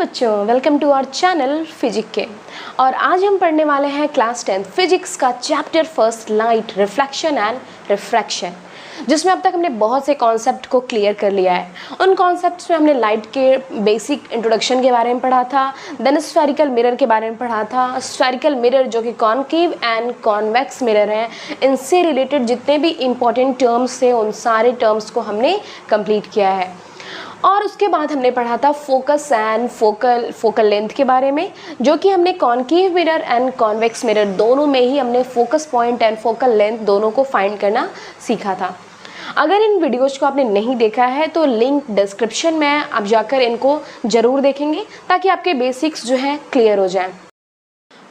बच्चों, welcome to our channel physics के। और आज हम पढ़ने वाले हैं क्लास 10 फिजिक्स का chapter first light reflection and refraction, जिसमें अब तक हमने बहुत से कॉन्सेप्ट को क्लियर कर लिया है। उन कॉन्सेप्ट्स में हमने लाइट के बेसिक इंट्रोडक्शन के बारे में पढ़ा था, देन स्फेरिकल मिरर के बारे में पढ़ा था। स्फेरिकल मिरर जो कि कॉनकेव एंड कॉन्वेक्स मिरर हैं, इनसे रिलेटेड जितने भी इंपॉर्टेंट टर्म्स थे उन सारे टर्म्स को हमने कंप्लीट किया है। और उसके बाद हमने पढ़ा था फोकस एंड फोकल लेंथ के बारे में, जो कि हमने concave mirror and convex mirror दोनों में ही हमने focus point and focal length दोनों को फाइंड करना सीखा था। अगर इन वीडियोज़ को आपने नहीं देखा है तो लिंक डिस्क्रिप्शन में आप जाकर इनको ज़रूर देखेंगे ताकि आपके बेसिक्स जो हैं क्लियर हो जाएं।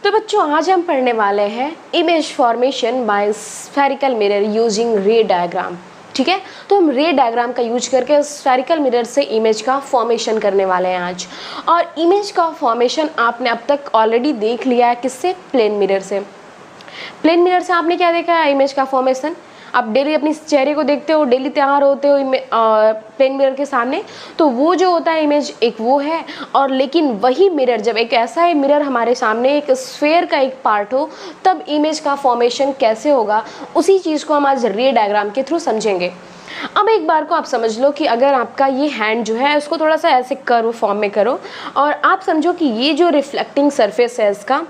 तो बच्चों, आज हम पढ़ने वाले हैं image formation by spherical mirror using रे डायग्राम। ठीक है, तो हम रे डायग्राम का यूज करके स्फेरिकल मिरर से इमेज का फॉर्मेशन करने वाले हैं आज। और इमेज का फॉर्मेशन आपने अब तक ऑलरेडी देख लिया है, किससे? प्लेन मिरर से। प्लेन मिरर से आपने क्या देखा है? इमेज का फॉर्मेशन। आप डेली अपनी चेहरे को देखते हो, डेली तैयार होते हो प्लेन मिरर के सामने, तो वो जो होता है इमेज एक वो है। और लेकिन वही मिरर जब एक ऐसा है मिरर हमारे सामने एक स्फेयर का एक पार्ट हो, तब इमेज का फॉर्मेशन कैसे होगा, उसी चीज़ को हम आज रे डायग्राम के थ्रू समझेंगे। अब एक बार को आप समझ लो कि अगर आपका ये हैंड जो है उसको थोड़ा सा ऐसे कर्व फॉर्म में करो और आप समझो कि ये जो रिफ्लेक्टिंग सरफेस है इसका,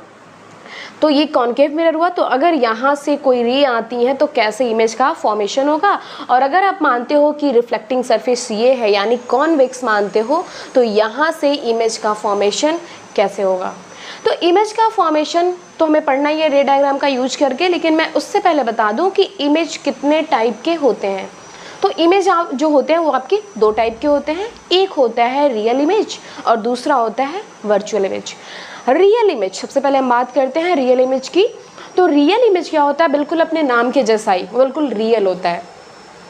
तो ये कॉनकेव मिरर हुआ। तो अगर यहाँ से कोई रे आती है तो कैसे इमेज का फॉर्मेशन होगा। और अगर आप मानते हो कि रिफ्लेक्टिंग सरफेस ये है यानी कॉन्वेक्स मानते हो, तो यहाँ से इमेज का फॉर्मेशन कैसे होगा। तो इमेज का फॉर्मेशन तो हमें पढ़ना ही है रे डायग्राम का यूज करके, लेकिन मैं उससे पहले बता दूं कि इमेज कितने टाइप के होते हैं। तो इमेज जो होते हैं वो आपके दो टाइप के होते हैं, एक होता है रियल इमेज और दूसरा होता है वर्चुअल इमेज। रियल इमेज, सबसे पहले हम बात करते हैं रियल इमेज की। तो रियल इमेज क्या होता है? बिल्कुल अपने नाम के जैसा ही, बिल्कुल रियल होता है।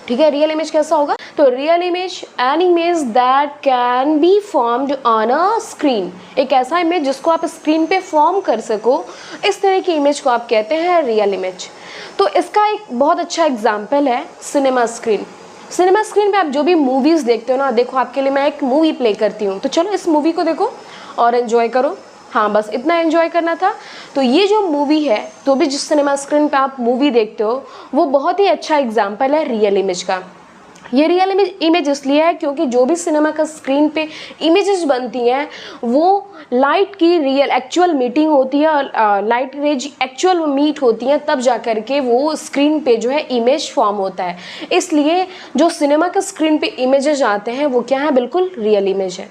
ठीक है, रियल इमेज कैसा होगा? तो real image an image that can be formed on a screen, एक ऐसा इमेज जिसको आप स्क्रीन पे फॉर्म कर सको, इस तरह की इमेज को आप कहते हैं रियल इमेज। तो इसका एक बहुत अच्छा एग्जाम्पल है सिनेमा स्क्रीन। सिनेमा स्क्रीन पे आप जो भी मूवीज़ देखते हो ना, देखो आपके लिए मैं एक मूवी प्ले करती हूँ, तो चलो इस मूवी को देखो और एंजॉय करो। हाँ, बस इतना एंजॉय करना था। तो ये जो मूवी है, तो भी जिस सिनेमा स्क्रीन पे आप मूवी देखते हो, वो बहुत ही अच्छा एग्जाम्पल है रियल इमेज का। ये रियल इमेज इसलिए है क्योंकि जो भी सिनेमा का स्क्रीन पे इमेजेस बनती हैं वो लाइट की रियल एक्चुअल मीटिंग होती है, और लाइट रेज एक्चुअल मीट होती हैं, तब जा कर के वो स्क्रीन पे जो है इमेज फॉर्म होता है। इसलिए जो सिनेमा का स्क्रीन पे इमेजेस आते हैं वो क्या है? बिल्कुल रियल इमेज है।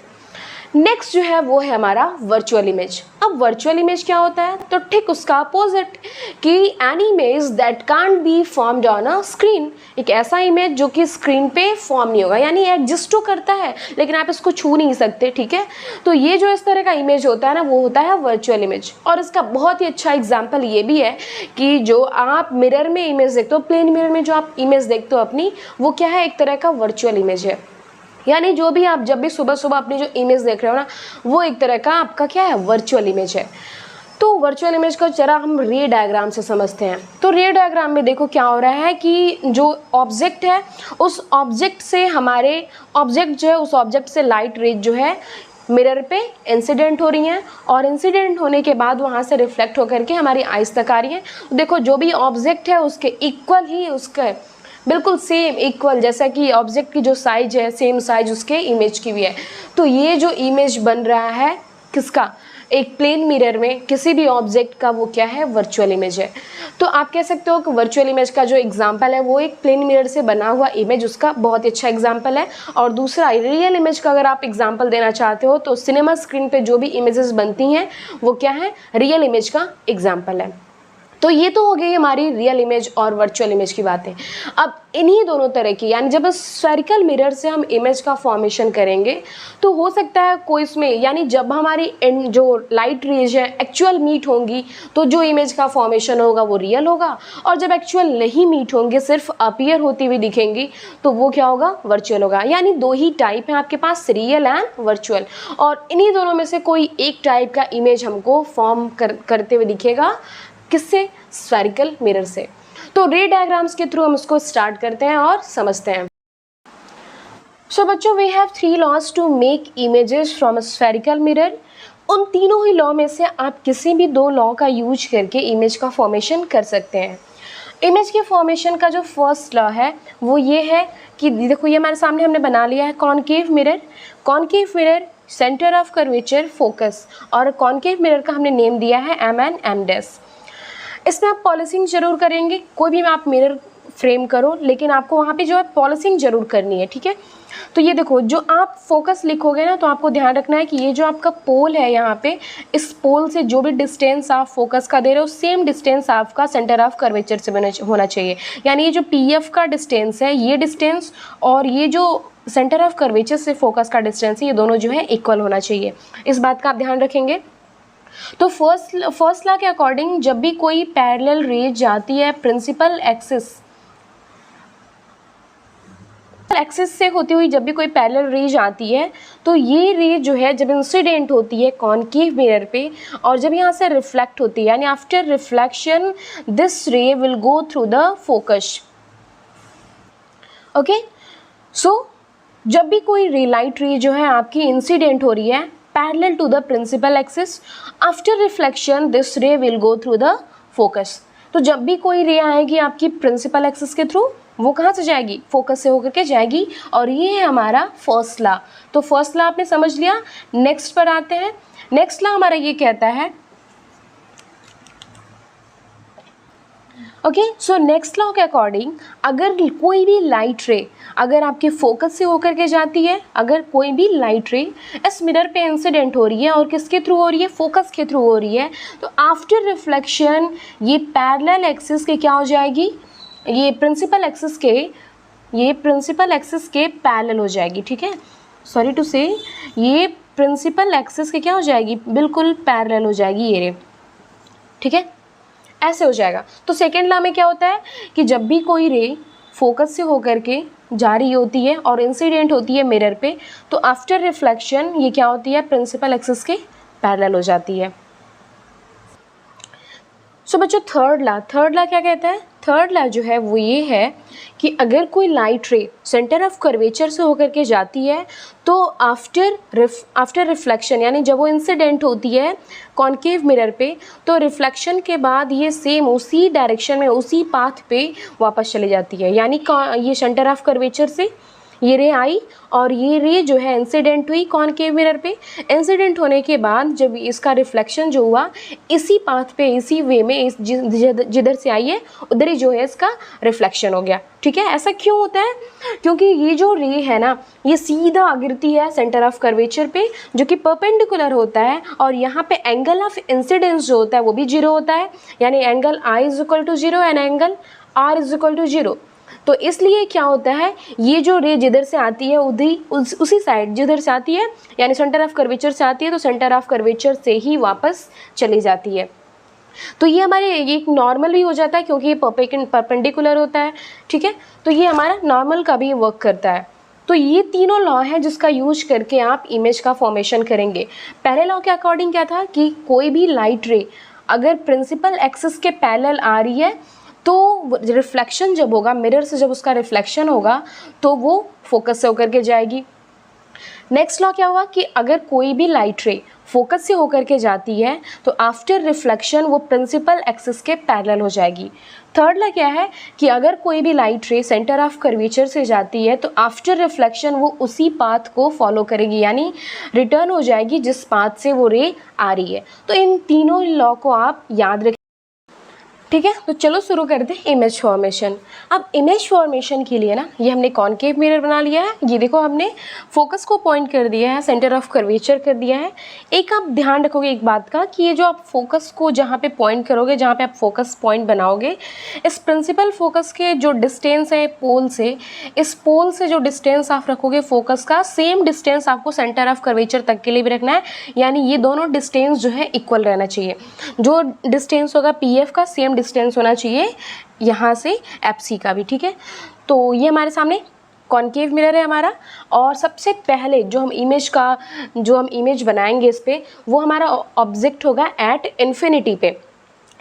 नेक्स्ट जो है वो है हमारा वर्चुअल इमेज। अब वर्चुअल इमेज क्या होता है? तो ठीक उसका अपोजिट, कि an image that can't be formed on a screen, एक ऐसा इमेज जो कि स्क्रीन पे फॉर्म नहीं होगा, यानी एग्जिस्ट तो करता है लेकिन आप इसको छू नहीं सकते। ठीक है, तो ये जो इस तरह का इमेज होता है ना, वो होता है वर्चुअल इमेज। और इसका बहुत ही अच्छा एग्जाम्पल ये भी है कि जो आप मिरर में इमेज देखते हो, प्लेन मिरर में जो आप इमेज देखते हो अपनी, वो क्या है? एक तरह का वर्चुअल इमेज है। यानी जो भी आप जब भी सुबह सुबह अपनी जो इमेज देख रहे हो ना, वो एक तरह का आपका क्या है? वर्चुअल इमेज है। तो वर्चुअल इमेज को जरा हम रे डायग्राम से समझते हैं। तो रे डायग्राम में देखो क्या हो रहा है कि जो ऑब्जेक्ट है, उस ऑब्जेक्ट से हमारे ऑब्जेक्ट जो है, उस ऑब्जेक्ट से लाइट रेज जो है मिरर पे इंसिडेंट हो रही हैं, और इंसिडेंट होने के बाद वहाँ से रिफ्लेक्ट होकर के हमारी आइज तक आ रही हैं। देखो जो भी ऑब्जेक्ट है उसके इक्वल ही उसका बिल्कुल सेम इक्वल, जैसा कि ऑब्जेक्ट की जो साइज है सेम साइज उसके इमेज की भी है। तो ये जो इमेज बन रहा है किसका? एक प्लेन मिरर में किसी भी ऑब्जेक्ट का, वो क्या है? वर्चुअल इमेज है। तो आप कह सकते हो कि वर्चुअल इमेज का जो एग्जांपल है वो एक प्लेन मिरर से बना हुआ इमेज, उसका बहुत अच्छा एग्जांपल है। और दूसरा रियल इमेज का अगर आप एग्जांपल देना चाहते हो तो सिनेमा स्क्रीन पे जो भी इमेजेस बनती हैं वो क्या है? रियल इमेज का एग्जाम्पल है। तो ये तो हो गई हमारी रियल इमेज और वर्चुअल इमेज की बातें। अब इन्हीं दोनों तरह की, यानी जब स्फेरिकल मिरर से हम इमेज का फॉर्मेशन करेंगे तो हो सकता है कोई इसमें, यानी जब हमारी जो लाइट रेज है एक्चुअल मीट होंगी तो जो इमेज का फॉर्मेशन होगा वो रियल होगा, और जब एक्चुअल नहीं मीट होंगे, सिर्फ अपीयर होती हुई दिखेंगी, तो वो क्या होगा? वर्चुअल होगा। यानी दो ही टाइप हैं आपके पास, रियल एंड वर्चुअल, और इन्हीं दोनों में से कोई एक टाइप का इमेज हमको फॉर्म करते हुए दिखेगा। किससे? स्फेरिकल मिरर से। तो रे डायग्राम्स के थ्रू हम इसको स्टार्ट करते हैं और समझते हैं। सो बच्चों we have 3 laws to make images from a spherical mirror. उन तीनों ही लॉ में से आप किसी भी 2 लॉ का यूज करके इमेज का फॉर्मेशन कर सकते हैं। इमेज के फॉर्मेशन का जो फर्स्ट लॉ है वो ये है कि देखो ये हमारे सामने हमने बना लिया है concave mirror. Concave mirror centre of curvature focus, और कॉनकेव मिरर का हमने नेम दिया है एम एन एम डैश। इसमें आप पॉलिशिंग जरूर करेंगे, कोई भी आप मिरर फ्रेम करो लेकिन आपको वहाँ पे जो है पॉलिशिंग जरूर करनी है, ठीक है। तो ये देखो जो आप फोकस लिखोगे ना तो आपको ध्यान रखना है कि ये जो आपका पोल है यहाँ पे, इस पोल से जो भी डिस्टेंस आप फोकस का दे रहे हो सेम डिस्टेंस आपका सेंटर ऑफ कर्वेचर से होना चाहिए। यानी ये जो पीएफ का डिस्टेंस है, ये डिस्टेंस और ये जो सेंटर ऑफ कर्वेचर से फोकस का डिस्टेंस है, ये दोनों जो है इक्वल होना चाहिए। इस बात का आप ध्यान रखेंगे। तो फर्स्ट लॉ के अकॉर्डिंग जब भी कोई पैरेलल रे जाती है प्रिंसिपल एक्सिस से होती हुई, जब भी कोई पैरेलल रे जाती है तो ये रे जो है जब इंसिडेंट होती है कॉनकेव मिरर पे और जब यहाँ से रिफ्लेक्ट होती है, यानी after reflection this ray will go through the focus. Okay, so जब भी कोई रे लाइट रे जो है आपकी इंसिडेंट हो रही है parallel to the principal axis, after reflection this ray will go through the focus. तो जब भी कोई रे आएगी आपकी प्रिंसिपल एक्सिस के थ्रू, वो कहाँ से जाएगी? फोकस से होकर के जाएगी, और ये है हमारा फर्स्ट लॉ। तो फर्स्ट लॉ आपने समझ लिया। नेक्स्ट पर आते हैं। नेक्स्ट लॉ हमारा ये कहता है, ओके, सो नेक्स्ट लॉ के अकॉर्डिंग अगर कोई भी लाइट रे अगर आपके फोकस से होकर के जाती है, अगर कोई भी लाइट रे इस मिरर पे इंसिडेंट हो रही है और किसके थ्रू हो रही है? फोकस के थ्रू हो रही है, तो आफ्टर रिफ्लेक्शन ये पैरेलल एक्सिस के क्या हो जाएगी? ये प्रिंसिपल एक्सिस के पैरेलल हो जाएगी, ठीक है। सॉरी टू से, ये प्रिंसिपल एक्सिस के क्या हो जाएगी? बिल्कुल पैरेलल हो जाएगी ये रे, ठीक है, ऐसे हो जाएगा। तो सेकेंड लॉ में क्या होता है कि जब भी कोई रे फोकस से होकर के जा रही होती है और इंसिडेंट होती है मिरर पे, तो आफ्टर रिफ्लेक्शन ये क्या होती है? प्रिंसिपल एक्सिस के पैरेलल हो जाती है। सो बच्चों थर्ड लॉ क्या कहता है? थर्ड लॉ जो है वो ये है कि अगर कोई लाइट रे सेंटर ऑफ कर्वेचर से होकर के जाती है तो आफ्टर रिफ्लेक्शन, यानी जब वो इंसिडेंट होती है कॉनकेव मिरर पे, तो रिफ्लेक्शन के बाद ये सेम उसी डायरेक्शन में उसी पाथ पे वापस चली जाती है। यानी ये सेंटर ऑफ कर्वेचर से ये रे आई और ये रे जो है इंसिडेंट हुई कॉनकेव मिरर पे। इंसिडेंट होने के बाद जब इसका रिफ्लेक्शन जो हुआ इसी पाथ पे, इसी वे में, जिधर से आई है उधर ही जो है इसका रिफ्लेक्शन हो गया, ठीक है। ऐसा क्यों होता है? क्योंकि ये जो रे है ना ये सीधा गिरती है सेंटर ऑफ कर्वेचर पे जो कि परपेंडिकुलर होता है, और यहाँ पे एंगल ऑफ इंसिडेंस जो होता है वो भी 0 होता है। यानी angle I is equal to 0 and angle R is equal to 0। तो इसलिए क्या होता है, ये जो रे जिधर से आती है उसी साइड जिधर से आती है, यानी सेंटर ऑफ कर्वेचर से आती है, तो सेंटर ऑफ कर्वेचर से ही वापस चली जाती है। तो ये हमारे ये नॉर्मल भी हो जाता है क्योंकि ये परपेंडिकुलर होता है, ठीक है। तो ये हमारा नॉर्मल का भी वर्क करता है। तो ये तीनों लॉ हैं जिसका यूज करके आप इमेज का फॉर्मेशन करेंगे। पहले लॉ के अकॉर्डिंग क्या था कि कोई भी लाइट रे अगर प्रिंसिपल एक्सिस के पैरेलल आ रही है तो रिफ्लेक्शन जब होगा मिरर से, जब उसका रिफ्लेक्शन होगा तो वो फोकस से होकर के जाएगी। नेक्स्ट लॉ क्या हुआ कि अगर कोई भी लाइट रे फोकस से होकर के जाती है तो आफ्टर रिफ्लेक्शन वो प्रिंसिपल एक्सिस के पैरेलल हो जाएगी। थर्ड लॉ क्या है कि अगर कोई भी लाइट रे सेंटर ऑफ कर्वेचर से जाती है तो आफ्टर रिफ्लेक्शन वो उसी पाथ को फॉलो करेगी, यानी रिटर्न हो जाएगी जिस पाथ से वो रे आ रही है। तो इन तीनों लॉ को आप याद रखें, ठीक है। तो चलो शुरू करते हैं इमेज फॉर्मेशन। अब इमेज फॉर्मेशन के लिए ना ये हमने कॉनकेव मिरर बना लिया है, ये देखो हमने फोकस को पॉइंट कर दिया है, सेंटर ऑफ कर्वेचर कर दिया है। एक आप ध्यान रखोगे एक बात का कि ये जो आप फोकस को जहाँ पे पॉइंट करोगे, जहाँ पे आप फोकस पॉइंट बनाओगे, इस प्रिंसिपल फोकस के जो डिस्टेंस है पोल से, इस पोल से जो डिस्टेंस आप रखोगे फोकस का, सेम डिस्टेंस आपको सेंटर ऑफ कर्वेचर तक के लिए भी रखना है। यानी ये दोनों डिस्टेंस जो है इक्वल रहना चाहिए। जो डिस्टेंस होगा पीएफ का सेम डिस्टेंस होना चाहिए यहाँ से एफसी का भी, ठीक है। तो ये हमारे सामने कॉनकेव मिरर है हमारा, और सबसे पहले जो हम इमेज बनाएंगे इस पे, वो हमारा ऑब्जेक्ट होगा एट इन्फिनिटी पे,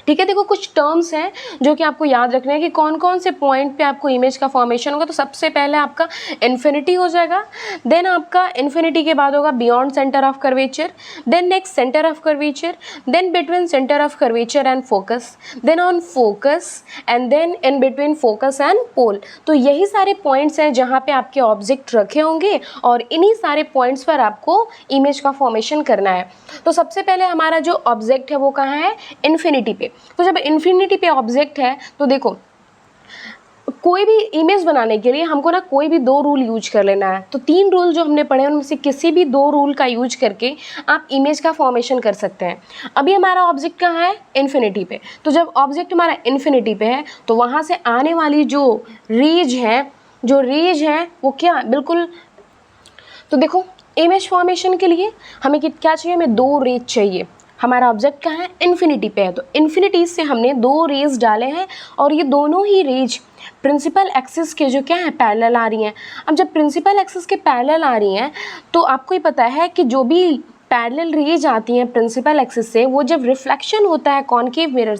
ठीक है। देखो कुछ टर्म्स हैं जो कि आपको याद रखने हैं कि कौन कौन से पॉइंट पे आपको इमेज का फॉर्मेशन होगा। तो सबसे पहले आपका इन्फिनिटी हो जाएगा, देन आपका इन्फिनिटी के बाद होगा beyond centre of curvature, then next centre of curvature, then between centre of curvature and focus, then on focus, and then in between focus and pole. तो यही सारे पॉइंट्स हैं जहाँ पे आपके ऑब्जेक्ट रखे होंगे और इन्हीं सारे पॉइंट्स पर आपको इमेज का फॉर्मेशन करना है। तो सबसे पहले हमारा जो ऑब्जेक्ट है वो कहाँ है, इन्फिनिटी पे। तो जब इन्फिनिटी पे ऑब्जेक्ट है तो देखो कोई भी इमेज बनाने के लिए हमको ना कोई भी 2 रूल यूज कर लेना है। तो 3 रूल जो हमने पढ़े उनमें से किसी भी 2 रूल का यूज करके आप इमेज का फॉर्मेशन कर सकते हैं। अभी हमारा ऑब्जेक्ट कहाँ है, इन्फिनिटी पे। तो जब ऑब्जेक्ट हमारा इन्फिनिटी पे है तो वहाँ से आने वाली जो रेज है वो क्या, बिल्कुल। तो देखो इमेज फॉर्मेशन के लिए हमें क्या चाहिए, हमें 2 रेज चाहिए। हमारा ऑब्जेक्ट कहाँ है, इन्फिनिटी पे है। तो इन्फिनिटी से हमने 2 रेज डाले हैं और ये दोनों ही रेज प्रिंसिपल एक्सिस के जो क्या है, पैरेलल आ रही हैं। अब जब प्रिंसिपल एक्सिस के पैरेलल आ रही हैं तो आपको ही पता है कि जो भी पैरेलल रेज आती हैं प्रिंसिपल एक्सिस से, वो जब रिफ्लेक्शन होता है कॉनकेव मिरर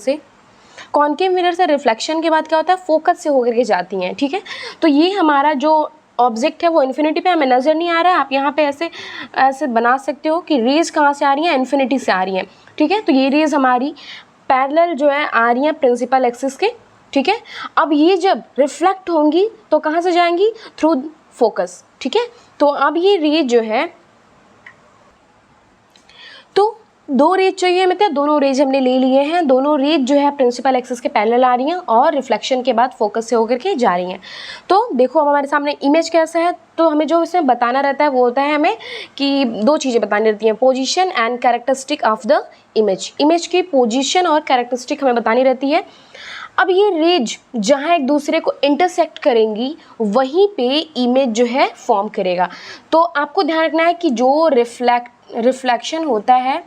से रिफ्लेक्शन के बाद क्या होता है, फोकस से होकर के जाती हैं। ठीक है। तो ये हमारा जो ऑब्जेक्ट है वो इन्फिनिटी पे हमें नज़र नहीं आ रहा है। आप यहाँ पे ऐसे बना सकते हो कि रेज कहाँ से आ रही हैं, इन्फिनिटी से आ रही हैं। ठीक है। तो ये रेज हमारी पैरेलल जो है आ रही हैं प्रिंसिपल एक्सिस के। ठीक है। अब ये जब रिफ्लेक्ट होंगी तो कहाँ से जाएंगी, थ्रू फोकस। ठीक है। तो अब ये रेज जो है, तो 2 रेज चाहिए, मतलब दोनों रेज हमने ले लिए हैं। दोनों रेज जो है प्रिंसिपल एक्सिस के पैरेलल आ रही हैं और रिफ्लेक्शन के बाद फोकस से होकर के जा रही हैं। तो देखो अब हमारे सामने इमेज कैसा है, तो हमें जो इसमें बताना रहता है वो होता है हमें कि 2 चीज़ें बतानी रहती हैं, position and characteristic of the image की पोजीशन और कैरेक्टरिस्टिक हमें बतानी रहती है। अब ये रेज जहाँ एक दूसरे को इंटरसेक्ट करेंगी वहीं पे इमेज जो है फॉर्म करेगा। तो आपको ध्यान रखना है कि जो रिफ्लेक्शन होता है,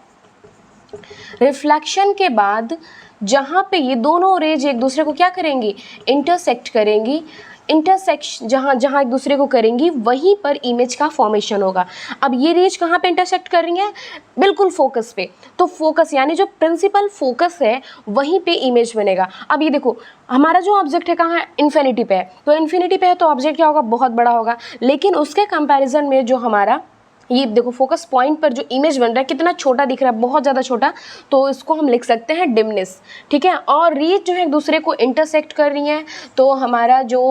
रिफ्लेक्शन के बाद जहाँ पे ये दोनों रेज एक दूसरे को क्या करेंगी, इंटरसेक्ट करेंगी, जहाँ एक दूसरे को करेंगी वहीं पर इमेज का फॉर्मेशन होगा। अब ये रेज कहाँ पे इंटरसेक्ट कर रही हैं, बिल्कुल फोकस पे। तो फोकस यानी जो प्रिंसिपल फोकस है वहीं पे इमेज बनेगा। अब ये देखो हमारा जो ऑब्जेक्ट है कहाँ है, इन्फिनिटी पे है। तो इन्फिनिटी पे है तो ऑब्जेक्ट क्या होगा, बहुत बड़ा होगा। लेकिन उसके कंपैरिजन में जो हमारा ये देखो फोकस पॉइंट पर जो इमेज बन रहा है कितना छोटा दिख रहा है, बहुत ज़्यादा छोटा। तो इसको हम लिख सकते हैं डिमनेस। ठीक है। और रेज जो है एक दूसरे को इंटरसेक्ट कर रही हैं तो हमारा जो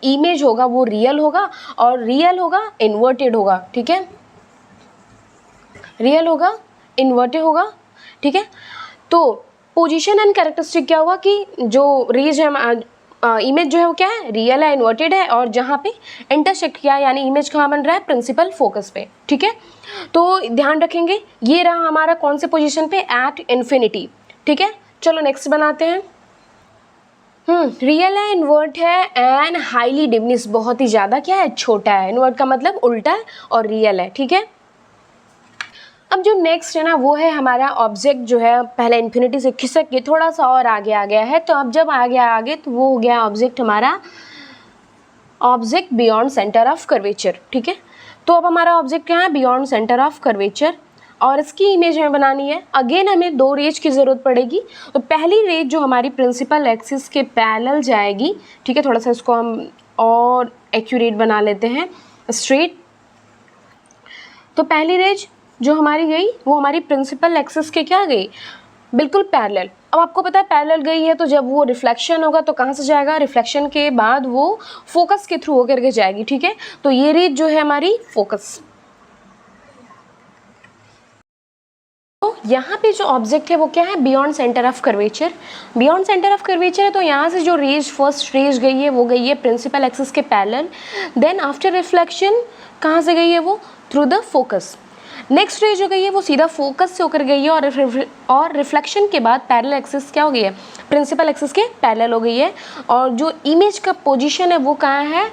इमेज होगा वो रियल होगा, और रियल होगा इन्वर्टेड होगा। ठीक है। रियल होगा इन्वर्टेड होगा। ठीक है। तो पोजीशन एंड कैरेक्टरिस्टिक क्या होगा कि जो रेज है, इमेज जो है वो क्या है, रियल है, इन्वर्टेड है, और जहाँ पे इंटरसेक्ट किया यानी इमेज कहाँ बन रहा है, प्रिंसिपल फोकस पे। ठीक है। तो ध्यान रखेंगे ये रहा हमारा कौन से पोजीशन पे, एट इन्फिनिटी। ठीक है। चलो नेक्स्ट बनाते हैं। रियल है, इन्वर्ट है एंड हाईली डिमिनिश, बहुत ही ज़्यादा क्या है, छोटा है। इन्वर्ट का मतलब उल्टा है और रियल है। ठीक है। अब जो नेक्स्ट है ना वो है हमारा ऑब्जेक्ट जो है पहले इन्फिनिटी से खिसक के थोड़ा सा और आगे आ गया है। तो अब जब आगे तो वो हो गया ऑब्जेक्ट हमारा object beyond centre of curvature. ठीक है। तो अब हमारा ऑब्जेक्ट क्या है, बियॉन्ड सेंटर ऑफ कर्वेचर, और इसकी इमेज हमें बनानी है। अगेन हमें 2 रेज की ज़रूरत पड़ेगी। तो पहली रेज जो हमारी प्रिंसिपल एक्सिस के पैरेलल जाएगी। ठीक है। थोड़ा सा इसको हम और एक्यूरेट बना लेते हैं, स्ट्रेट। तो पहली रेज जो हमारी गई वो हमारी प्रिंसिपल एक्सिस के क्या गई, बिल्कुल पैरेलल। अब आपको पता है पैरेलल गई है तो जब वो रिफ्लेक्शन होगा तो कहाँ से जाएगा, रिफ्लेक्शन के बाद वो फोकस के थ्रू होकर के जाएगी। ठीक है। तो ये रेज जो है हमारी फोकस। तो यहाँ पे जो ऑब्जेक्ट है वो क्या है, beyond centre of curvature. Beyond centre of curvature है तो यहाँ से जो रेज फर्स्ट रेज गई है वो गई है प्रिंसिपल एक्सिस के पैरेलल। देन आफ्टर रिफ्लेक्शन कहाँ से गई है वो, through the focus. Next rays जो गई है वो सीधा फोकस से होकर गई है और रिफ्लेक्शन के बाद पैरेलल एक्सिस क्या हो गई है, प्रिंसिपल एक्सिस के पैरेलल हो गई है। और जो इमेज का पोजीशन है वो कहाँ है,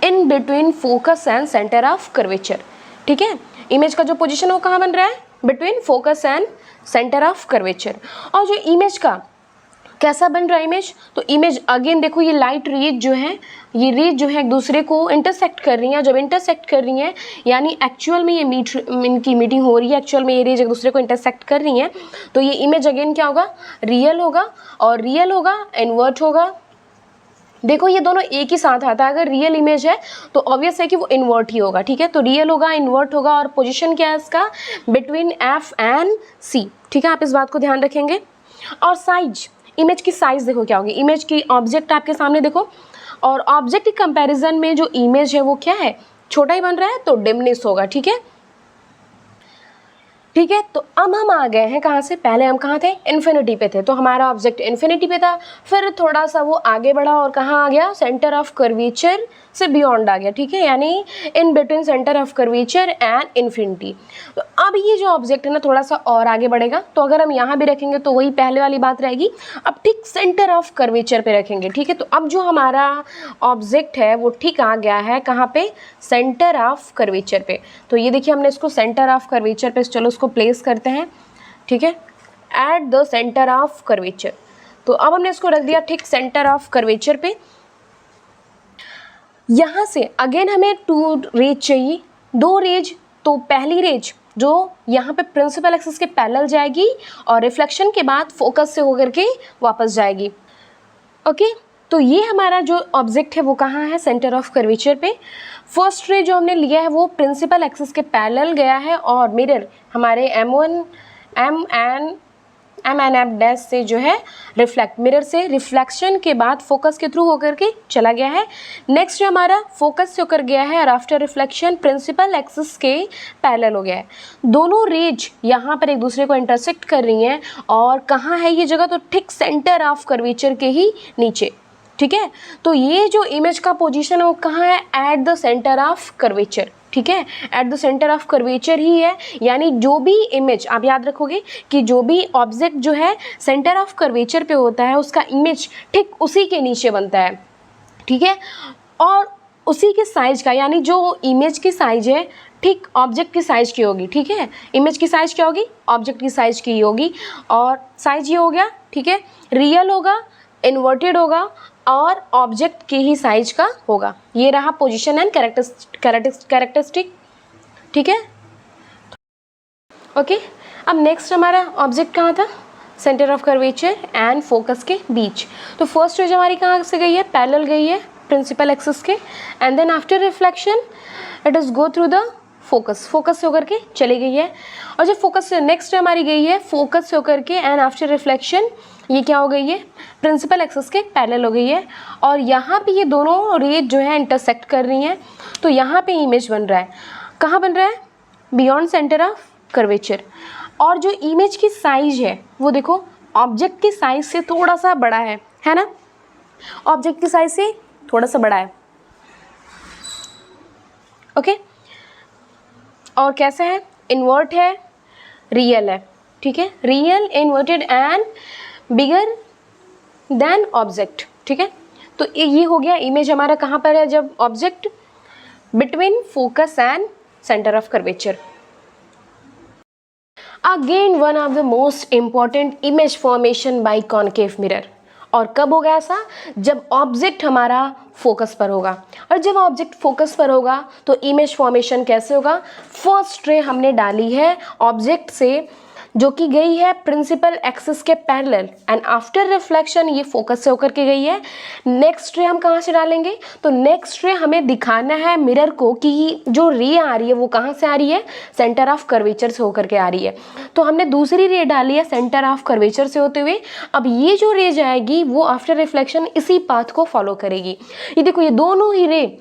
इन between focus and centre of curvature. ठीक है। इमेज का जो पोजीशन है वो कहाँ बन रहा है, between focus and centre of curvature. और जो इमेज का कैसा बन रहा है इमेज, तो इमेज अगेन देखो ये लाइट रेज जो है, ये रेज जो है एक दूसरे को इंटरसेक्ट कर रही हैं। जब इंटरसेक्ट कर रही हैं यानी एक्चुअल में ये इनकी मीटिंग हो रही है, एक्चुअल में ये रेज एक दूसरे को इंटरसेक्ट कर रही हैं, तो ये इमेज अगेन क्या होगा, रियल होगा। और रियल होगा इन्वर्ट होगा। देखो ये दोनों एक ही साथ आता है, अगर रियल इमेज है तो ऑब्वियस है कि वो इन्वर्ट ही होगा, ठीक है। तो रियल होगा, इन्वर्ट होगा, और पोजीशन क्या है इसका, बिटवीन एफ एंड सी, ठीक है। आप इस बात को ध्यान रखेंगे। और साइज, इमेज की साइज देखो क्या होगी, इमेज की ऑब्जेक्ट आपके सामने देखो, और ऑब्जेक्ट के कंपैरिजन में जो इमेज है वो क्या है, छोटा ही बन रहा है, तो डिमनेस होगा, ठीक है। ठीक है, तो अब हम आ गए हैं कहाँ से, पहले हम कहाँ थे, इन्फिनिटी पे थे, तो हमारा ऑब्जेक्ट इन्फिनिटी पे था, फिर थोड़ा सा वो आगे बढ़ा और कहाँ आ गया, सेंटर ऑफ कर्वेचर से बियॉन्ड आ गया, ठीक है, यानी in between centre of curvature and infinity. तो अब ये जो ऑब्जेक्ट है ना थोड़ा सा और आगे बढ़ेगा, तो अगर हम यहाँ भी रखेंगे तो वही पहले वाली बात रहेगी, अब ठीक सेंटर ऑफ कर्वेचर पे रखेंगे, ठीक है। तो अब जो हमारा ऑब्जेक्ट है वो ठीक आ गया है कहाँ पे, सेंटर ऑफ कर्वेचर पे। तो ये देखिए हमने इसको सेंटर ऑफ कर्वेचर पे, चलो इसको प्लेस करते हैं, ठीक है, at the centre of curvature. तो अब हमने इसको रख दिया ठीक सेंटर ऑफ कर्वेचर पे। यहाँ से अगेन हमें 2 रेज चाहिए, 2 रेज। तो पहली रेज जो यहाँ पे प्रिंसिपल एक्सिस के पैरेलल जाएगी और रिफ्लेक्शन के बाद फोकस से होकर के वापस जाएगी, ओके। तो ये हमारा जो ऑब्जेक्ट है वो कहाँ है, सेंटर ऑफ कर्वेचर पे। फर्स्ट रे जो हमने लिया है वो प्रिंसिपल एक्सिस के पैरेलल गया है और मिरर हमारे M1 M N F dash से जो है रिफ्लेक्ट, मिरर से रिफ्लेक्शन के बाद फोकस के थ्रू होकर के चला गया है। नेक्स्ट हमारा फोकस से होकर गया है और आफ्टर रिफ्लेक्शन प्रिंसिपल एक्सिस के पैरेलल हो गया है। दोनों रेज यहाँ पर एक दूसरे को इंटरसेक्ट कर रही हैं और कहाँ है ये जगह, तो ठीक सेंटर ऑफ कर्वेचर के ही नीचे, ठीक है। तो ये जो इमेज का पोजीशन है वो कहाँ है, at the centre of curvature, ठीक है, at the centre of curvature ही है। यानी जो भी इमेज, आप याद रखोगे कि जो भी ऑब्जेक्ट जो है सेंटर ऑफ कर्वेचर पे होता है उसका इमेज ठीक उसी के नीचे बनता है, ठीक है। और उसी के साइज का, यानी जो इमेज की साइज है ठीक ऑब्जेक्ट की साइज की होगी, ठीक है। इमेज की साइज क्या होगी, ऑब्जेक्ट की साइज की होगी, और साइज ये हो गया, ठीक है। रियल होगा, इन्वर्टेड होगा और ऑब्जेक्ट की ही साइज का होगा। ये रहा पोजीशन एंड कैरेक्टरिस्टिक, ठीक है, ओके। अब नेक्स्ट हमारा ऑब्जेक्ट कहाँ था, centre of curvature and focus के बीच। तो फर्स्ट रेज हमारी कहाँ से गई है, पैरेलल गई है प्रिंसिपल एक्सिस के, and then after reflection it is go through the focus, focus से होकर के चली गई है। और जब फोकस से नेक्स्ट हमारी गई है फोकस से होकर के एंड आफ्टर रिफ्लेक्शन ये क्या हो गई है, प्रिंसिपल एक्सिस के पैरेलल हो गई है। और यहाँ पे ये दोनों रेज जो है इंटरसेक्ट कर रही हैं, तो यहाँ पे इमेज बन रहा है, कहाँ बन रहा है, बियॉन्ड सेंटर ऑफ कर्वेचर। और जो इमेज की साइज है वो देखो ऑब्जेक्ट की साइज से थोड़ा सा बड़ा है ना, ऑब्जेक्ट की साइज से थोड़ा सा बड़ा है, ओके। और कैसा है, इन्वर्ट है, रियल है, ठीक है, real, inverted and bigger than object, ठीक है। तो ये हो गया इमेज हमारा कहाँ पर है, जब object between focus and centre of curvature. Again one of the most important image formation by concave mirror. और कब होगा ऐसा, जब ऑब्जेक्ट हमारा फोकस पर होगा। और जब ऑब्जेक्ट फोकस पर होगा तो इमेज फॉर्मेशन कैसे होगा, फर्स्ट रे हमने डाली है ऑब्जेक्ट से जो कि गई है प्रिंसिपल एक्सिस के पैरेलल एंड आफ्टर रिफ्लेक्शन ये फोकस से होकर के गई है। नेक्स्ट रे हम कहाँ से डालेंगे, तो नेक्स्ट रे हमें दिखाना है मिरर को कि जो रे आ रही है वो कहाँ से आ रही है, सेंटर ऑफ कर्वेचर से होकर के आ रही है। तो हमने दूसरी रे डाली है सेंटर ऑफ कर्वेचर से होते हुए। अब ये जो रे जाएगी वो आफ्टर रिफ्लेक्शन इसी पाथ को फॉलो करेगी। ये देखो ये दोनों ही रे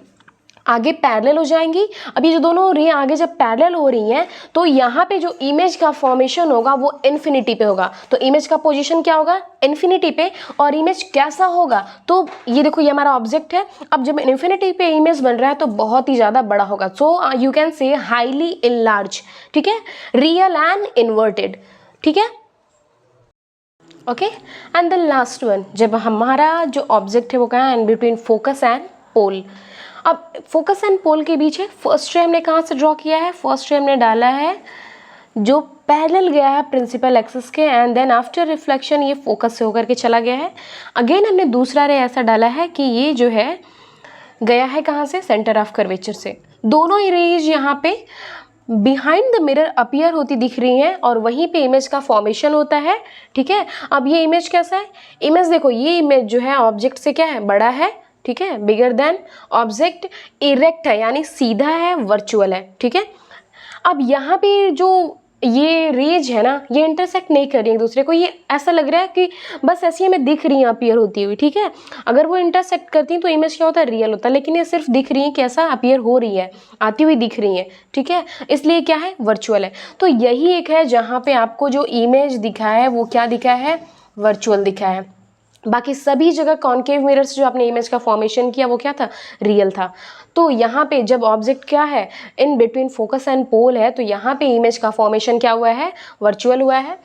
आगे पैरेलल हो जाएंगी। अब ये जो दोनों रे आगे जब पैरेलल हो रही हैं तो यहाँ पे जो इमेज का फॉर्मेशन होगा वो इन्फिनिटी पे होगा। तो इमेज का पोजीशन क्या होगा, इन्फिनिटी पे। और इमेज कैसा होगा, तो ये देखो ये हमारा ऑब्जेक्ट है। अब जब इन्फिनिटी पे इमेज बन रहा है तो बहुत ही ज़्यादा बड़ा होगा। So you can say highly enlarge, ठीक है, रियल एंड इन्वर्टेड, ठीक है, okay. And the last one, जब हमारा जो ऑब्जेक्ट है वो कहाँ है, इन बिटवीन फोकस एंड पोल। अब फोकस एंड पोल के बीच है। फर्स्ट रे हमने कहाँ से ड्रॉ किया है, फर्स्ट रे हमने डाला है जो पैरेलल गया है प्रिंसिपल एक्सिस के, एंड देन आफ्टर रिफ्लेक्शन ये फोकस से होकर के चला गया है। अगेन हमने दूसरा रे ऐसा डाला है कि ये जो है गया है कहाँ से, सेंटर ऑफ कर्वेचर से। दोनों ही रेज यहाँ पे बिहाइंड द मिरर अपीयर होती दिख रही हैं और वहीं पे इमेज का फॉर्मेशन होता है, ठीक है। अब ये इमेज कैसा है, इमेज देखो, ये इमेज जो है ऑब्जेक्ट से क्या है, बड़ा है, ठीक है, बिगर देन ऑब्जेक्ट, इरेक्ट है यानी सीधा है, वर्चुअल है, ठीक है। अब यहाँ पे जो ये रेज है ना, ये इंटरसेक्ट नहीं कर रही है एक दूसरे को, ये ऐसा लग रहा है कि बस ऐसी हमें दिख रही है अपीयर होती हुई, ठीक है। अगर वो इंटरसेक्ट करती हैं तो इमेज क्या होता है, रियल होता है, लेकिन ये सिर्फ दिख रही है कि ऐसा अपीयर हो रही है, आती हुई दिख रही है, ठीक है, इसलिए क्या है, वर्चुअल है। तो यही एक है जहाँ पे आपको जो इमेज दिखा है वो क्या दिखा है, वर्चुअल दिखा है। बाकी सभी जगह कॉन्केव मिरर्स जो आपने इमेज का फॉर्मेशन किया वो क्या था, रियल था। तो यहाँ पे जब ऑब्जेक्ट क्या है, इन बिटवीन फोकस एंड पोल है, तो यहाँ पे इमेज का फॉर्मेशन क्या हुआ है, वर्चुअल हुआ है,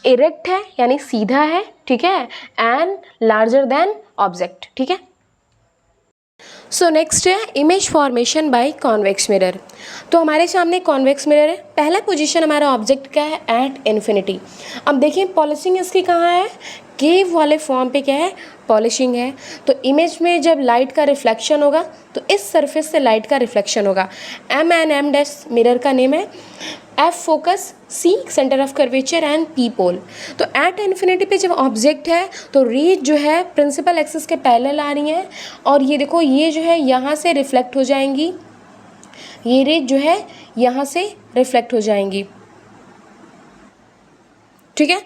इरेक्ट है यानी सीधा है, ठीक है, एंड लार्जर देन ऑब्जेक्ट, ठीक है। सो नेक्स्ट है image formation by convex mirror. तो हमारे सामने कॉन्वेक्स मिरर है, पहला पोजीशन हमारा ऑब्जेक्ट का है एट इन्फिनिटी। अब देखिए पॉलिशिंग इसकी कहाँ है, केव वाले फॉर्म पे क्या है, पॉलिशिंग है। तो इमेज में जब लाइट का रिफ्लेक्शन होगा तो इस सरफेस से लाइट का रिफ्लेक्शन होगा। M and M dash mirror का नेम है, F focus, C centre of curvature and P pole. तो एट इन्फिनिटी पे जब ऑब्जेक्ट है तो रेज जो है प्रिंसिपल एक्सिस के पैरेलल आ रही हैं और ये देखो ये जो है यहाँ से रिफ्लेक्ट हो जाएंगी, ये रेज जो है यहाँ से रिफ्लेक्ट हो जाएंगी, ठीक है।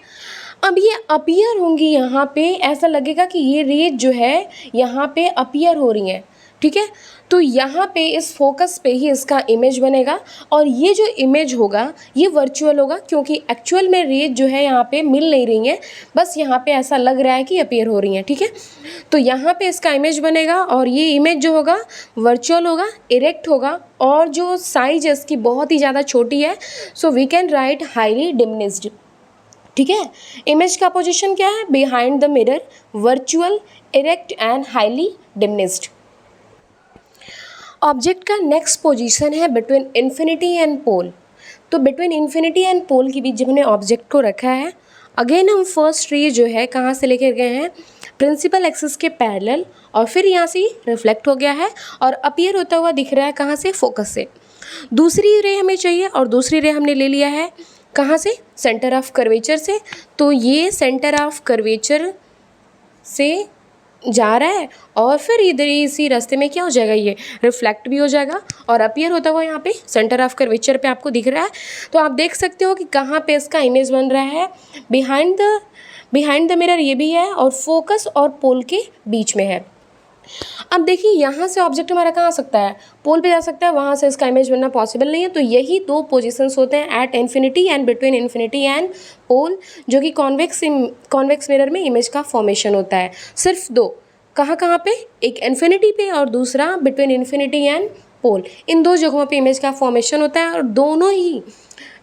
अब ये अपीयर होंगी यहाँ पे, ऐसा लगेगा कि ये रेज जो है यहाँ पे अपीयर हो रही हैं, ठीक है। तो यहाँ पे इस फोकस पे ही इसका इमेज बनेगा और ये जो इमेज होगा ये वर्चुअल होगा, क्योंकि एक्चुअल में रेज जो है यहाँ पे मिल नहीं रही हैं, बस यहाँ पे ऐसा लग रहा है कि अपीयर हो रही हैं, ठीक है। तो यहाँ पे इसका इमेज बनेगा और ये इमेज जो होगा वर्चुअल होगा, इरेक्ट होगा और जो साइज है इसकी बहुत ही ज़्यादा छोटी है, so we can write highly diminished, ठीक है। इमेज का पोजीशन क्या है, behind the mirror, virtual, erect and highly diminished. Object का नेक्स्ट पोजीशन है बिटवीन इन्फिनिटी एंड पोल। तो बिटवीन इन्फिनिटी एंड पोल के बीच जब हमने ऑब्जेक्ट को रखा है, अगेन हम फर्स्ट रे जो है कहाँ से लेकर गए हैं, प्रिंसिपल एक्सिस के पैरेलल, और फिर यहाँ से रिफ्लेक्ट हो गया है और अपीयर होता हुआ दिख रहा है कहाँ से, फोकस से। दूसरी रे हमें चाहिए और दूसरी रे हमने ले लिया है कहाँ से, सेंटर ऑफ कर्वेचर से। तो ये सेंटर ऑफ कर्वेचर से जा रहा है और फिर इधर इसी रास्ते में क्या हो जाएगा, ये रिफ्लेक्ट भी हो जाएगा और अपीयर होता हुआ यहाँ पे सेंटर ऑफ कर्वेचर पे आपको दिख रहा है। तो आप देख सकते हो कि कहाँ पे इसका इमेज बन रहा है, बिहाइंड द मिरर ये भी है और फोकस और पोल के बीच में है। अब देखिए यहाँ से ऑब्जेक्ट हमारा कहाँ आ सकता है, पोल पे जा सकता है, वहाँ से इसका इमेज बनना पॉसिबल नहीं है। तो यही दो पोजीशंस होते हैं, at infinity and between infinity and pole, जो कि कॉन्वेक्स मिरर में इमेज का फॉर्मेशन होता है। सिर्फ दो, कहाँ कहाँ पे, एक इन्फिनिटी पे और दूसरा बिटवीन इन्फिनिटी एंड पोल। इन दो जगहों पे इमेज का फॉर्मेशन होता है और दोनों ही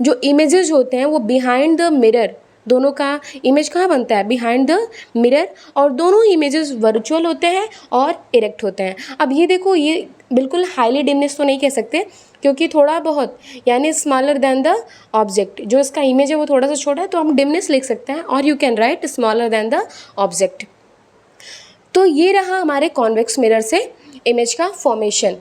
जो इमेजेस होते हैं वो बिहाइंड द मिरर, दोनों का इमेज कहाँ बनता है, बिहाइंड द मिरर, और दोनों इमेजेस वर्चुअल होते हैं और इरेक्ट होते हैं। अब ये देखो, ये बिल्कुल हाईली डिमिनिश तो नहीं कह सकते क्योंकि थोड़ा बहुत यानी स्मॉलर देन द ऑब्जेक्ट, जो इसका इमेज है वो थोड़ा सा छोटा है तो हम डिमिनिश लिख सकते हैं और you can write smaller than the object. तो ये रहा हमारे कॉन्वेक्स मिरर से इमेज का फॉर्मेशन।